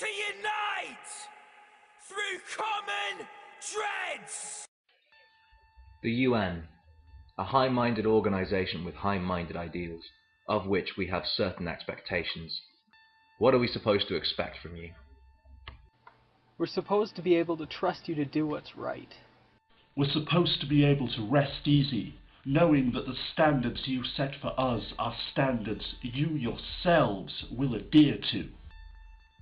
to unite through common dreads. The UN, a high-minded organization with high-minded ideals, of which we have certain expectations. What are we supposed to expect from you? We're supposed to be able to trust you to do what's right. We're supposed to be able to rest easy, knowing that the standards you set for us are standards you yourselves will adhere to.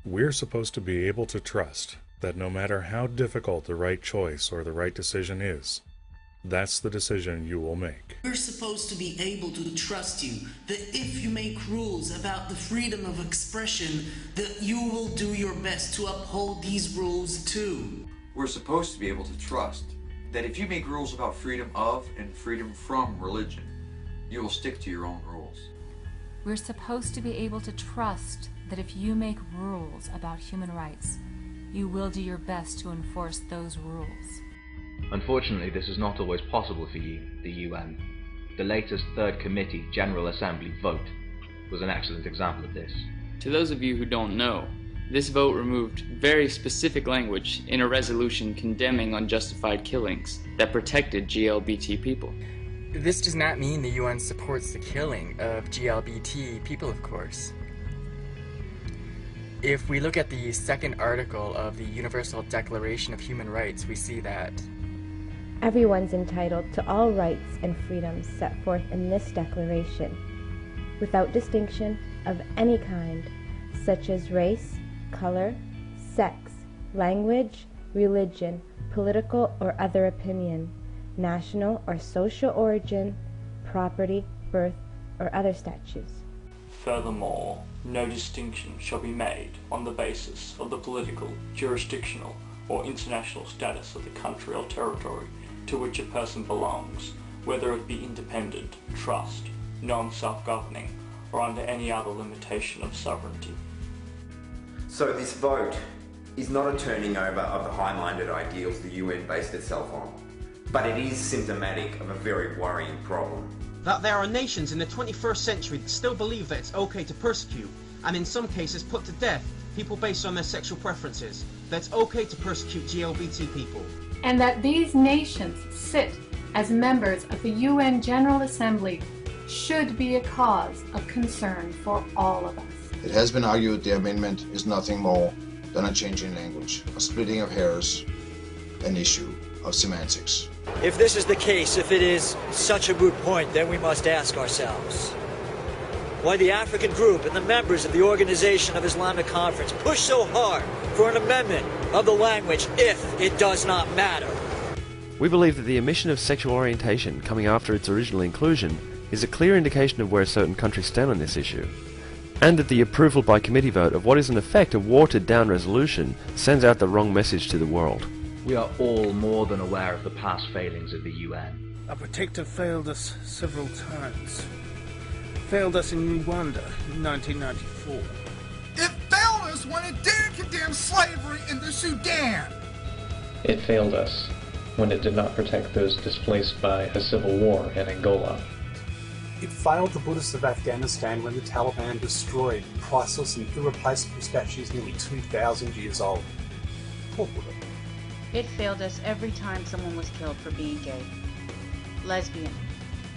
We're supposed to be able to trust that no matter how difficult the right choice or the right decision is, that's the decision you will make. We're supposed to be able to trust you that if you make rules about the freedom of expression, that you will do your best to uphold these rules too. We're supposed to be able to trust that if you make rules about freedom of and freedom from religion, you will stick to your own rules. We're supposed to be able to trust that if you make rules about human rights, you will do your best to enforce those rules. Unfortunately, this is not always possible for you, the UN. The latest Third Committee General Assembly vote was an excellent example of this. To those of you who don't know, this vote removed very specific language in a resolution condemning unjustified killings that protected GLBT people. This does not mean the UN supports the killing of GLBT people, of course. If we look at the second article of the Universal Declaration of Human Rights, we see that everyone's entitled to all rights and freedoms set forth in this declaration, without distinction of any kind, such as race, color, sex, language, religion, political or other opinion, national or social origin, property, birth, or other statutes. Furthermore, no distinction shall be made on the basis of the political, jurisdictional, or international status of the country or territory to which a person belongs, whether it be independent, trust, non-self-governing, or under any other limitation of sovereignty. So this vote is not a turning over of the high-minded ideals the UN based itself on, but it is symptomatic of a very worrying problem. That there are nations in the 21st century that still believe that it's okay to persecute, and in some cases put to death, people based on their sexual preferences. That it's okay to persecute GLBT people. And that these nations sit as members of the UN General Assembly should be a cause of concern for all of us. It has been argued the amendment is nothing more than a change in language, a splitting of hairs, an issue of semantics. If this is the case, if it is such a moot point, then we must ask ourselves why the African group and the members of the Organization of Islamic Conference push so hard for an amendment of the language if it does not matter. We believe that the omission of sexual orientation coming after its original inclusion is a clear indication of where certain countries stand on this issue, and that the approval by committee vote of what is in effect a watered-down resolution sends out the wrong message to the world. We are all more than aware of the past failings of the UN. Our protector failed us several times. Failed us in Rwanda in 1994. It failed us when it didn't condemn slavery in the Sudan. It failed us when it did not protect those displaced by a civil war in Angola. It failed the Buddhists of Afghanistan when the Taliban destroyed priceless and irreplaceable statues nearly 2,000 years old. Poor Buddha. It failed us every time someone was killed for being gay, lesbian,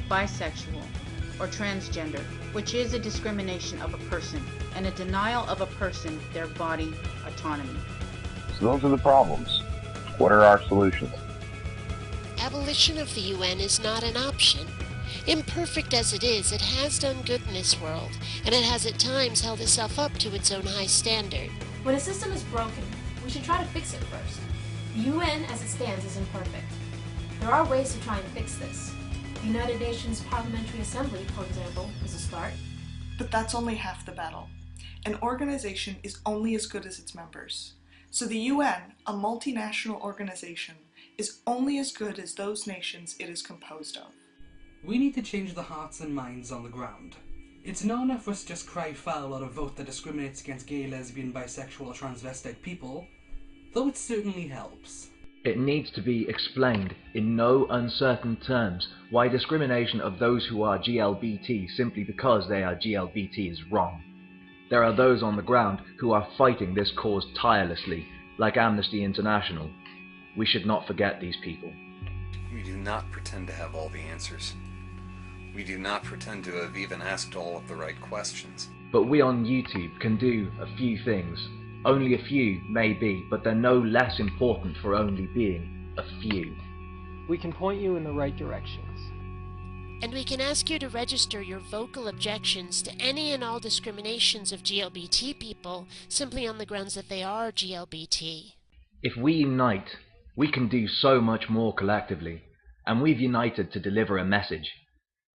bisexual, or transgender, which is a discrimination of a person and a denial of a person their body autonomy. So those are the problems. What are our solutions? Abolition of the UN is not an option. Imperfect as it is, it has done good in this world, and it has at times held itself up to its own high standard. When a system is broken, we should try to fix it first. The UN as it stands is imperfect. There are ways to try and fix this. The United Nations Parliamentary Assembly, for example, is a start. But that's only half the battle. An organization is only as good as its members. So the UN, a multinational organization, is only as good as those nations it is composed of. We need to change the hearts and minds on the ground. It's not enough for us to just cry foul or a vote that discriminates against gay, lesbian, bisexual, or transvestite people, though it certainly helps. It needs to be explained in no uncertain terms why discrimination of those who are GLBT simply because they are GLBT is wrong. There are those on the ground who are fighting this cause tirelessly, like Amnesty International. We should not forget these people. We do not pretend to have all the answers. We do not pretend to have even asked all of the right questions. But we on YouTube can do a few things. Only a few, maybe, but they're no less important for only being a few. We can point you in the right directions. And we can ask you to register your vocal objections to any and all discriminations of GLBT people simply on the grounds that they are GLBT. If we unite, we can do so much more collectively, and we've united to deliver a message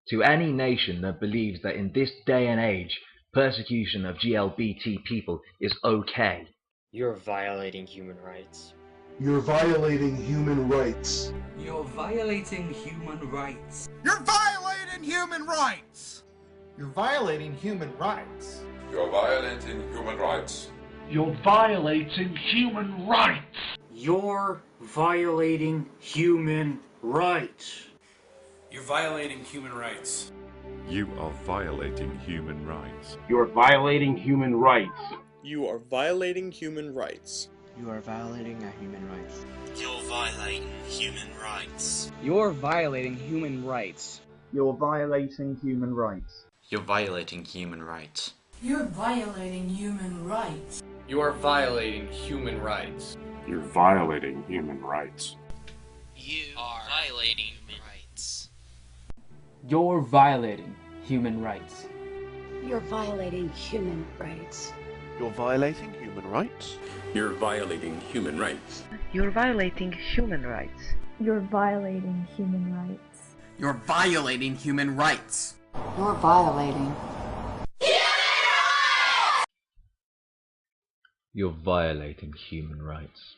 to any nation that believes that in this day and age, persecution of GLBT people is okay. You're violating human rights. You're violating human rights. You're violating human rights. You're violating human rights. You're violating human rights. You're violating human rights. You're violating human rights. You're violating human rights. You're violating human rights. You are violating human rights. You are violating human rights. You are violating human rights. You are violating our human rights. You're violating human rights. You're violating human rights. You're violating human rights. You're violating human rights. You're violating human rights. You are violating human rights. You're violating human rights. You are violating human rights. You're violating human rights. You're violating human rights. You're violating human rights. You're violating human rights. You're violating human rights. You're violating human rights. You're violating human rights. You're violating. You're violating human rights.